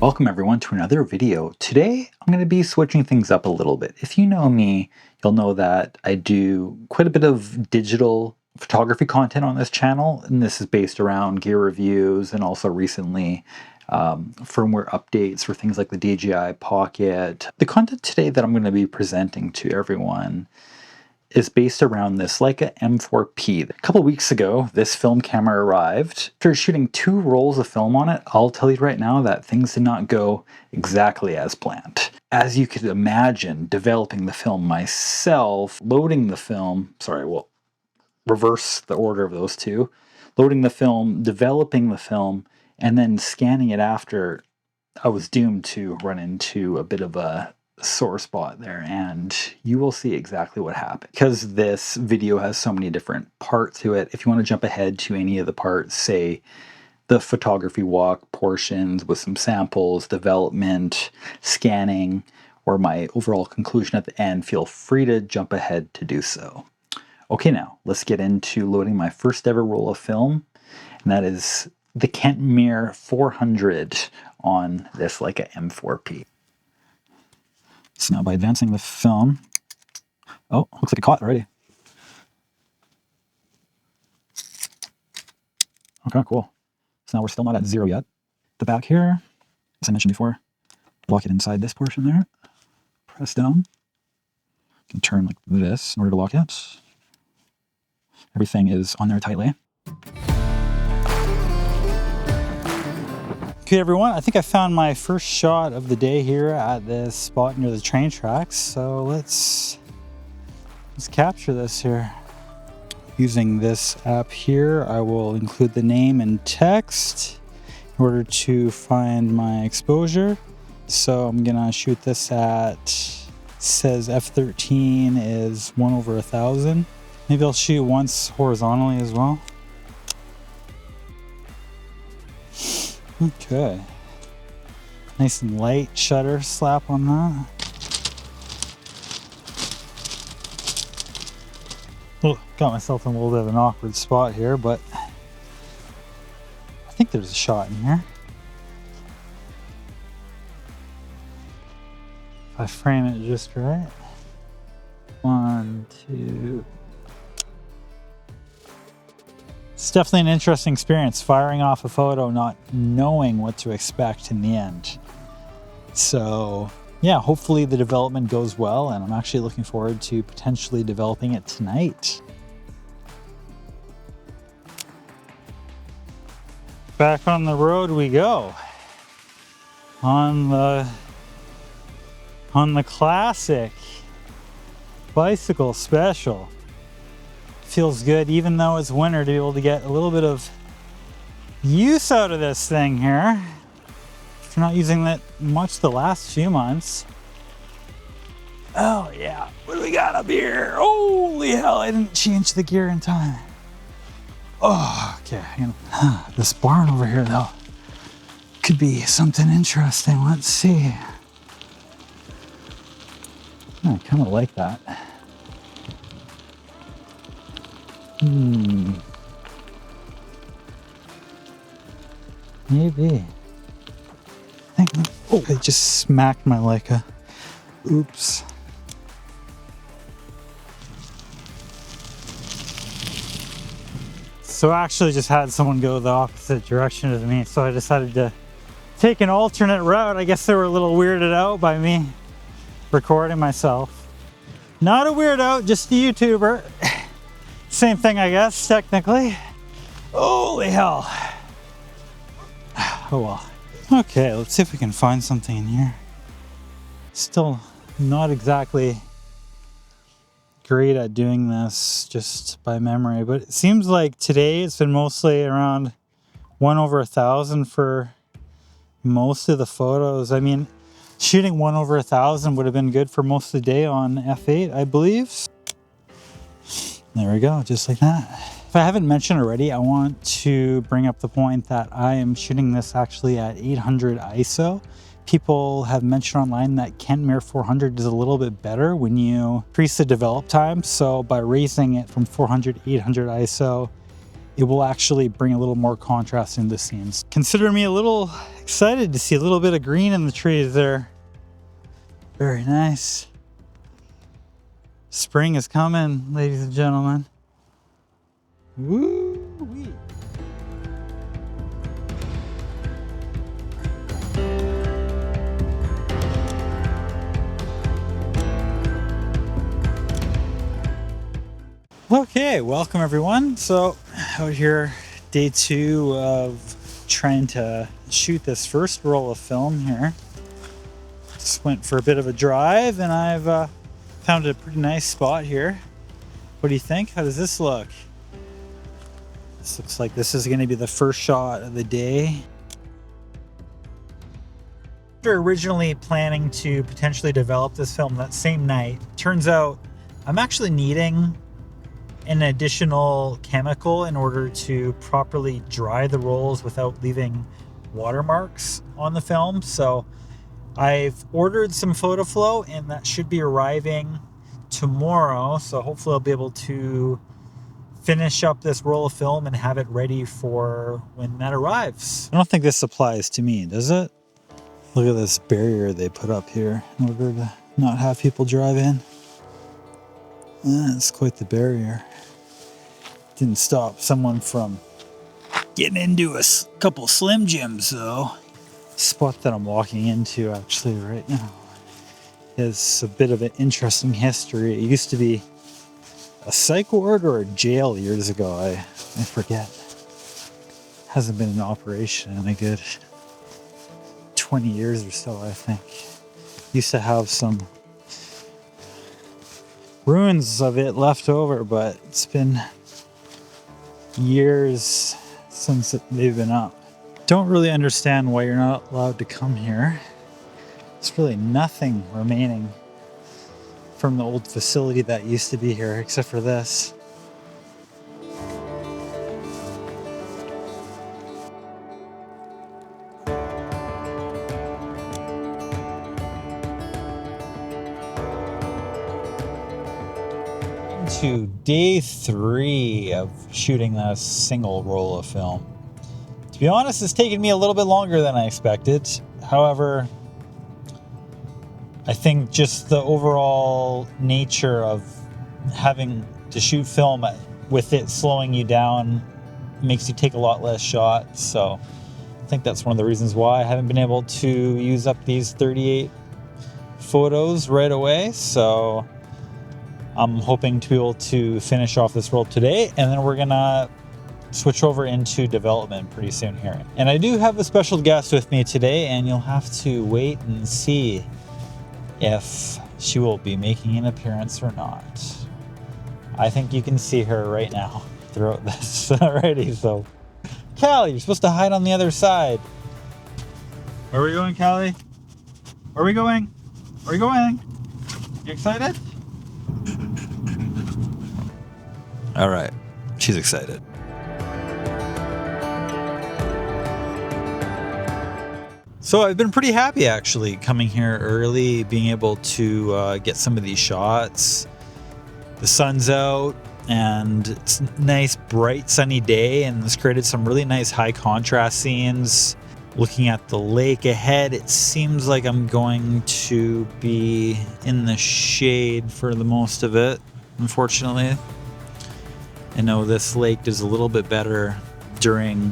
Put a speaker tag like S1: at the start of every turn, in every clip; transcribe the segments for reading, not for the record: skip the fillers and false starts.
S1: Welcome everyone to another video. Today I'm going to be switching things up a little bit. If you know me, you'll know that I do quite a bit of digital photography content on this channel, and this is based around gear reviews and also recently firmware updates for things like the DJI Pocket. The content today that I'm going to be presenting to everyone is based around this Leica M4-P. A couple weeks ago, this film camera arrived. After shooting 2 rolls of film on it, I'll tell you right now that things did not go exactly as planned. As you could imagine, developing the film myself, loading the film, reverse the order of those two, loading the film, developing the film, and then scanning it after, I was doomed to run into a bit of a sore spot there, and you will see exactly what happened. Because this video has so many different parts to it, if you want to jump ahead to any of the parts, say the photography walk portions with some samples, development, scanning, or my overall conclusion at the end, feel free to jump ahead to do so. Okay, now let's get into loading my first ever roll of film, and that is the Canton 400 on this Leica M4-P. So now by advancing the film, oh, looks like it caught already. Okay, cool. So now we're still not at 0 yet. The back here, as I mentioned before, lock it inside this portion there. Press down. You can turn like this in order to lock it. Everything is on there tightly. Okay everyone, I think I found my first shot of the day here at this spot near the train tracks. So let's capture this here. Using this app here, I will include the name and text in order to find my exposure. So I'm gonna shoot this at, says f13 is 1/1000. Maybe I'll shoot once horizontally as well. Okay, nice and light shutter slap on that. Oh, got myself in a little bit of an awkward spot here, but I think there's a shot in here. If I frame it just right. 1, 2. It's definitely an interesting experience, firing off a photo, not knowing what to expect in the end. So yeah, hopefully the development goes well, and I'm actually looking forward to potentially developing it tonight. Back on the road we go. On the classic bicycle special. Feels good, even though it's winter, to be able to get a little bit of use out of this thing here. If you're not using it much the last few months. Oh yeah, what do we got up here? Holy hell, I didn't change the gear in time. Oh, okay, this barn over here though could be something interesting. Let's see. I kind of like that. Maybe. Oh, I just smacked my Leica. Oops. So I actually just had someone go the opposite direction as me, so I decided to take an alternate route. I guess they were a little weirded out by me recording myself. Not a weirdo, just a YouTuber. Same thing, I guess, technically. Holy hell. Oh well. Okay, let's see if we can find something in here. Still not exactly great at doing this just by memory, but it seems like today it's been mostly around 1/1000 for most of the photos. I mean, shooting 1/1000 would have been good for most of the day on f8, I believe. There we go, just like that. If I haven't mentioned already, I want to bring up the point that I am shooting this actually at 800 ISO. People have mentioned online that Canton 400 is a little bit better when you increase the develop time. So by raising it from 400 to 800 ISO, it will actually bring a little more contrast into the scenes. Consider me a little excited to see a little bit of green in the trees there. Very nice. Spring is coming, ladies and gentlemen. Woo-wee. Okay, welcome everyone. So out here, day 2 of trying to shoot this first roll of film here. Just went for a bit of a drive and I've found a pretty nice spot here. What do you think? How does this look? This looks like this is going to be the first shot of the day. After originally planning to potentially develop this film that same night, turns out I'm actually needing an additional chemical in order to properly dry the rolls without leaving watermarks on the film. So I've ordered some PhotoFlow and that should be arriving tomorrow. So hopefully I'll be able to finish up this roll of film and have it ready for when that arrives. I don't think this applies to me, does it? Look at this barrier they put up here in order to not have people drive in. That's quite the barrier. Didn't stop someone from getting into a couple Slim Jims though. The spot that I'm walking into actually right now is a bit of an interesting history. It used to be a psych ward or a jail years ago. I forget. Hasn't been in operation in a good 20 years or so, I think. Used to have some ruins of it left over, but it's been years since they've been up. Don't really understand why you're not allowed to come here. There's really nothing remaining from the old facility that used to be here except for this. To day 3 of shooting this single roll of film. To be honest, it's taken me a little bit longer than I expected. However, I think just the overall nature of having to shoot film with it slowing you down makes you take a lot less shots. So I think that's one of the reasons why I haven't been able to use up these 38 photos right away. So I'm hoping to be able to finish off this roll today, and then we're gonna switch over into development pretty soon here. And I do have a special guest with me today, and you'll have to wait and see if she will be making an appearance or not. I think you can see her right now throughout this already. So, Callie, you're supposed to hide on the other side. Where are we going, Callie? Where are we going? Where are we going? You excited? All right, she's excited. So I've been pretty happy actually coming here early, being able to get some of these shots. The sun's out and it's a nice bright sunny day, and it's created some really nice high contrast scenes. Looking at the lake ahead, it seems like I'm going to be in the shade for the most of it, unfortunately. I know this lake does a little bit better during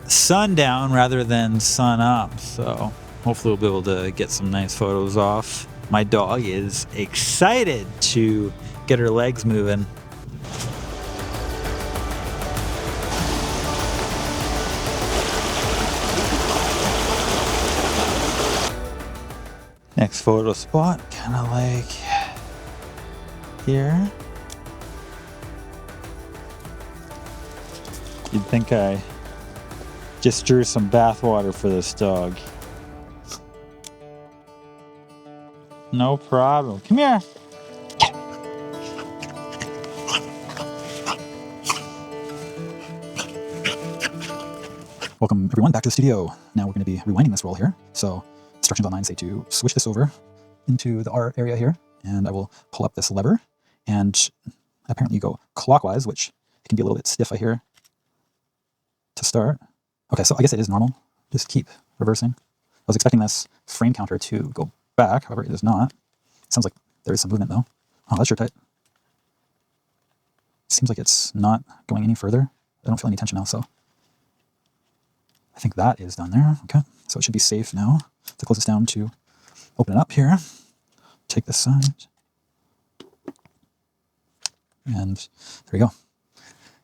S1: sundown rather than sun up, so hopefully we'll be able to get some nice photos off. My dog is excited to get her legs moving. Next photo spot, kind of like here. You'd think I just drew some bath water for this dog. No problem. Come here. Welcome everyone back to the studio. Now we're going to be rewinding this roll here. So instructions online say to switch this over into the R area here, and I will pull up this lever, and apparently you go clockwise, which
S2: It can be a little bit stiff, I hear, to start. Okay, so I guess it is normal. Just keep reversing. I was expecting this frame counter to go back, however it is not. It sounds like there is some movement though. Oh, that's sure tight. Seems like it's not going any further. I don't feel any tension now, so I think that is done there. Okay, so it should be safe now to close this down to open it up here. Take this side. And there you go.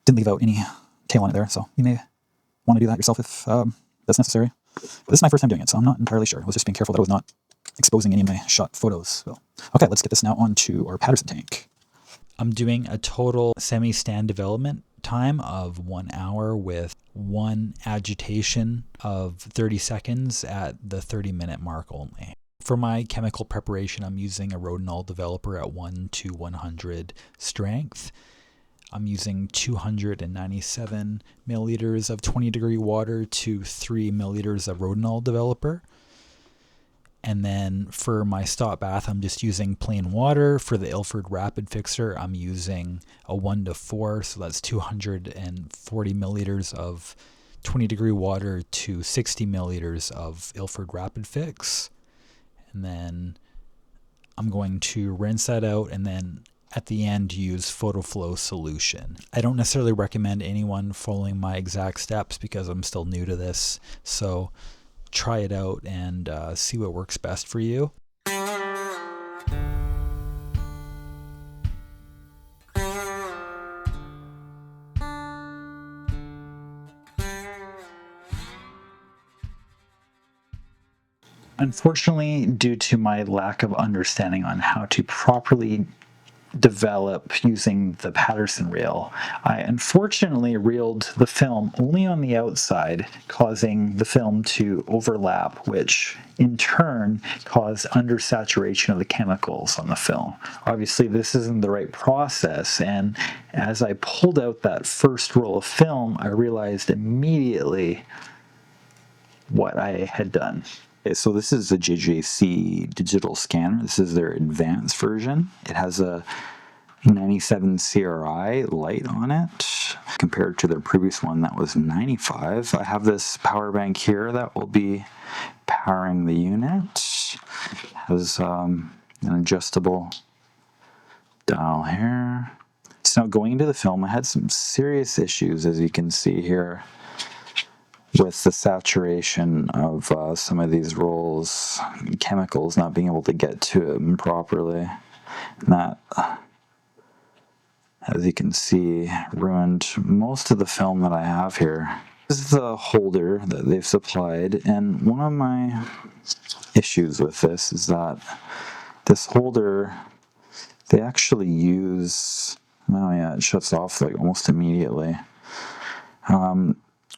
S2: Didn't leave out any tail on it there, so you may want to do that yourself if that's necessary. But this is my first time doing it, so I'm not entirely sure. I was just being careful that I was not exposing any of my shot photos. So, okay, let's get this now onto our Patterson tank.
S1: I'm doing a total semi-stand development time of 1 hour with one agitation of 30 seconds at the 30-minute mark only. For my chemical preparation, I'm using a Rodinal developer at 1 to 100 strength. I'm using 297 milliliters of 20-degree water to 3 milliliters of Rodinal developer. And then for my stop bath, I'm just using plain water. For the Ilford Rapid Fixer, I'm using a 1 to 4, so that's 240 milliliters of 20-degree water to 60 milliliters of Ilford Rapid Fix. And then I'm going to rinse that out and then at the end use PhotoFlow solution. I don't necessarily recommend anyone following my exact steps because I'm still new to this. So try it out and see what works best for you. Unfortunately, due to my lack of understanding on how to properly develop using the Patterson reel, I unfortunately reeled the film only on the outside, causing the film to overlap, which in turn caused undersaturation of the chemicals on the film. Obviously, this isn't the right process, and as I pulled out that first roll of film, I realized immediately what I had done. Okay, so this is a JJC digital scanner. This is their advanced version. It has a 97 CRI light on it compared to their previous one that was 95. I have this power bank here that will be powering the unit. It has an adjustable dial here. So now going into the film, I had some serious issues, as you can see here, with the saturation of some of these rolls, chemicals not being able to get to them properly. And that, as you can see, ruined most of the film that I have here. This is the holder that they've supplied, and one of my issues with this is that this holder, they actually use, oh yeah, it shuts off like almost immediately.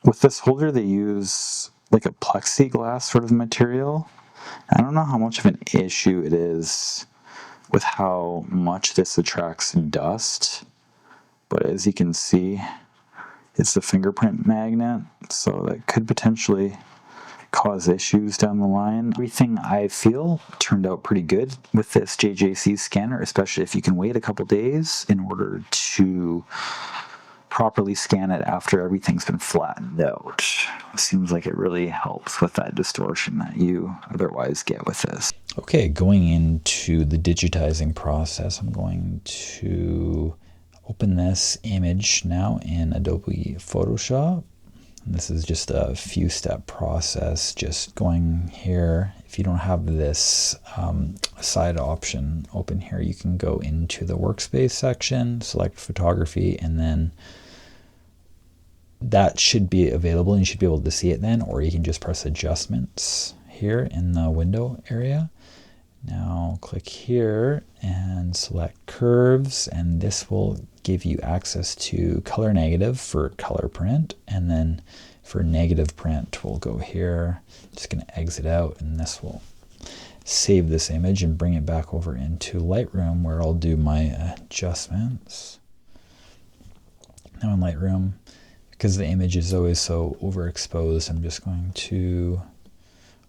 S1: With this holder, they use like a plexiglass sort of material. I don't know how much of an issue it is with how much this attracts dust, but as you can see, it's a fingerprint magnet, so that could potentially cause issues down the line. Everything I feel turned out pretty good with this JJC scanner, especially if you can wait a couple days in order to properly scan it after everything's been flattened out. It seems like it really helps with that distortion that you otherwise get with this. Okay, going into the digitizing process, I'm going to open this image now in Adobe Photoshop. This is just a few step process, just going here. If you don't have this side option open here, you can go into the workspace section, select photography, and then that should be available and you should be able to see it then, or you can just press adjustments here in the window area. Now click here and select curves, and this will give you access to color negative for color print, and then for negative print we'll go here. Just going to exit out, and this will save this image and bring it back over into Lightroom where I'll do my adjustments. Now in Lightroom, because the image is always so overexposed, I'm just going to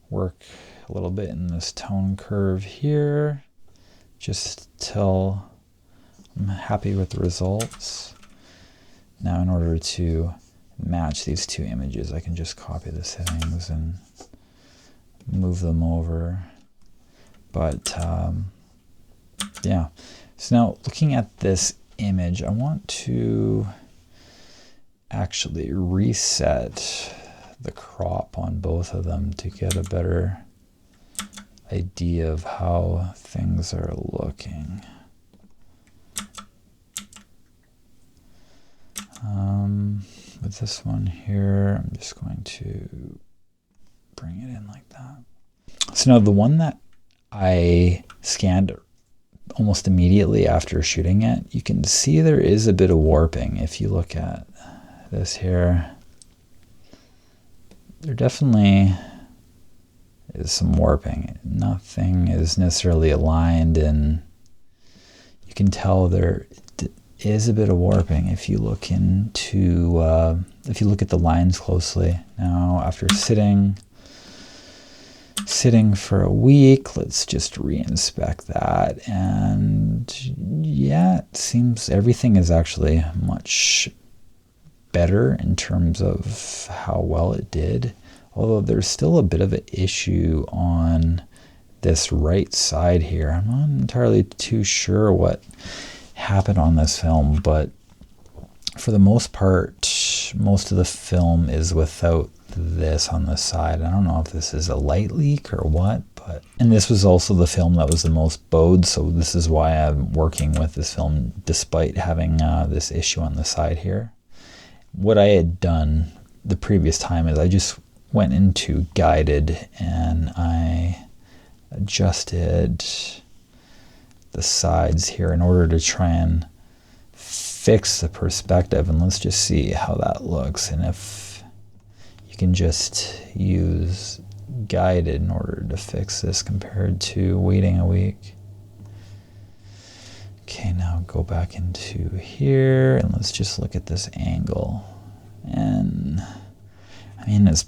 S1: work a little bit in this tone curve here, just till I'm happy with the results.
S2: Now in order to match these two images, I can just copy the settings and move them over. But yeah, so now looking at this image, I want to actually reset the crop on both of them to get a better idea of how things are looking. With this one here, I'm just going to bring it in like that. So now the one that I scanned almost immediately after shooting it, you can see there is a bit of warping. If you look at this here, there definitely is some warping. Nothing is necessarily aligned, and you can tell there is a bit of warping if you look into if you look at the lines closely. Now after sitting for a week, let's just re-inspect that, and yeah, it seems everything is actually much better in terms of how well it did, although there's still a bit of an issue on this right side here. I'm not entirely too sure what happened on this film, but for the most part, most of the film is without this on the side. I don't know if this is a light leak or what, and this was also the film that was the most bowed, so this is why I'm working with this film despite having this issue on the side here. What I had done the previous time is I just went into guided and I adjusted the sides here in order to try and fix the perspective, and let's just see how that looks, and if you can just use guided in order to fix this compared to waiting a week. Okay, now go back into here and let's just look at this angle. And I mean, it's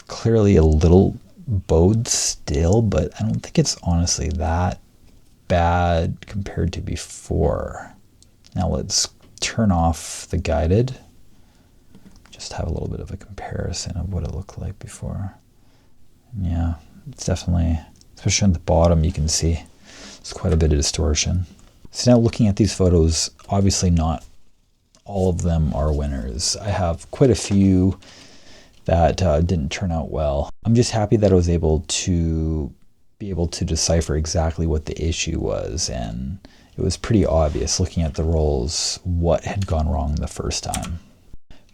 S2: clearly a little bowed still, but I don't think it's honestly that bad compared to before. Now let's turn off the guided. Just have a little bit of a comparison of what it looked like before. And yeah, it's definitely, especially on the bottom, you can see it's quite a bit of distortion. So now looking at these photos, obviously not all of them are winners. I have quite a few that didn't turn out well. I'm just happy that I was able to decipher exactly what the issue was, and it was pretty obvious looking at the rolls what had gone wrong the first time.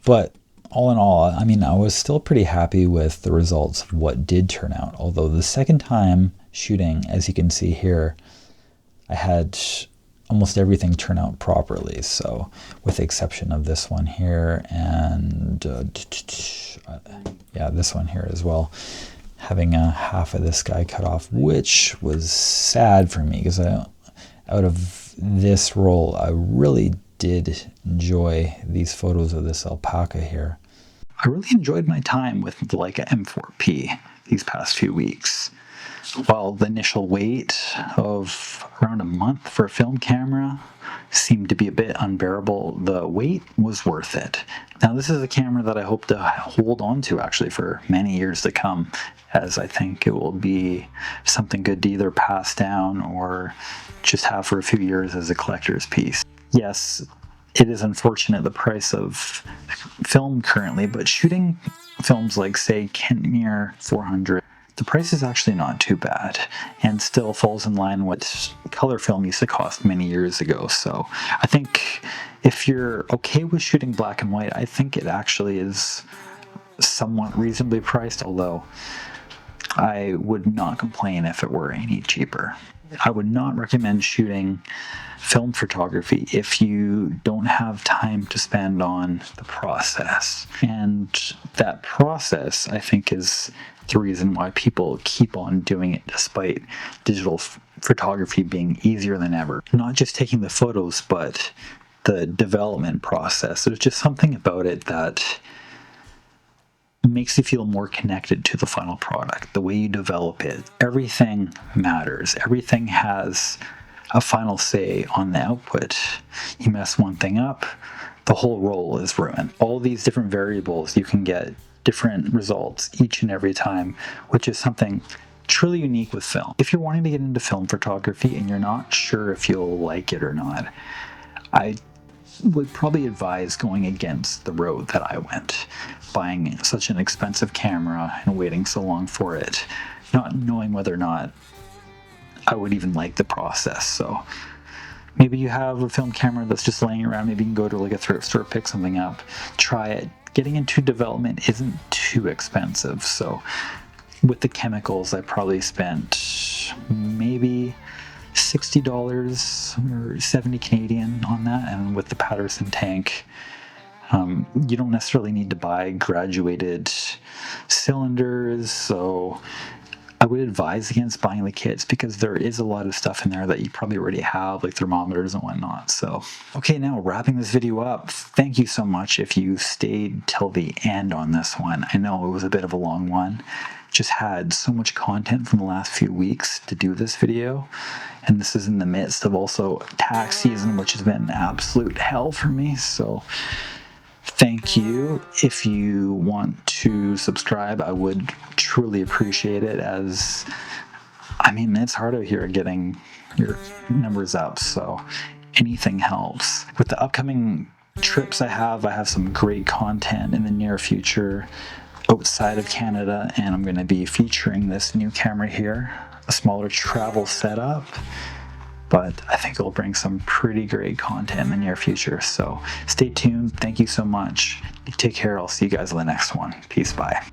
S2: But all in all, I mean, I was still pretty happy with the results of what did turn out, although the second time shooting, as you can see here, I had almost everything turn out properly. So with the exception of this one here and yeah, this one here as well, having half of this guy cut off, which was sad for me because out of this roll, I really did enjoy these photos of this alpaca here.
S1: I really enjoyed my time with the Leica M4-P these past few weeks. While the initial wait of around a month for a film camera seemed to be a bit unbearable, the wait was worth it. Now, this is a camera that I hope to hold on to actually for many years to come, as I think it will be something good to either pass down or just have for a few years as a collector's piece. Yes, it is unfortunate the price of film currently, but shooting films like, say, M4-400, the price is actually not too bad and still falls in line with color film used to cost many years ago. So I think if you're okay with shooting black and white, I think it actually is somewhat reasonably priced, although I would not complain if it were any cheaper. I would not recommend shooting film photography if you don't have time to spend on the process. And that process, I think, is the reason why people keep on doing it despite digital photography being easier than ever. Not just taking the photos, but the development process. There's just something about it that makes you feel more connected to the final product, the way you develop it. Everything matters. Everything has a final say on the output. You mess one thing up, the whole roll is ruined. All these different variables, you can get different results each and every time, which is something truly unique with film. If you're wanting to get into film photography and you're not sure if you'll like it or not, I would probably advise going against the road that I went, buying such an expensive camera and waiting so long for it, not knowing whether or not I would even like the process. So maybe you have a film camera that's just laying around. Maybe you can go to like a thrift store, pick something up, try it. Getting into development isn't too expensive. So with the chemicals, I probably spent maybe $60 or 70 Canadian on that. And with the Patterson tank, you don't necessarily need to buy graduated cylinders. So I would advise against buying the kits because there is a lot of stuff in there that you probably already have, like thermometers and whatnot. So, okay, now wrapping this video up, thank you so much if you stayed till the end on this one. I know it was a bit of a long one. Just had so much content from the last few weeks to do this video. And this is in the midst of also tax season, which has been absolute hell for me. So thank you. If you want to subscribe, I would truly appreciate it, as I mean, it's hard out here getting your numbers up, so anything helps. With the upcoming trips I have some great content in the near future outside of Canada, and I'm going to be featuring this new camera here, a smaller travel setup. But I think it'll bring some pretty great content in the near future. So stay tuned. Thank you so much. Take care. I'll see you guys in the next one. Peace. Bye.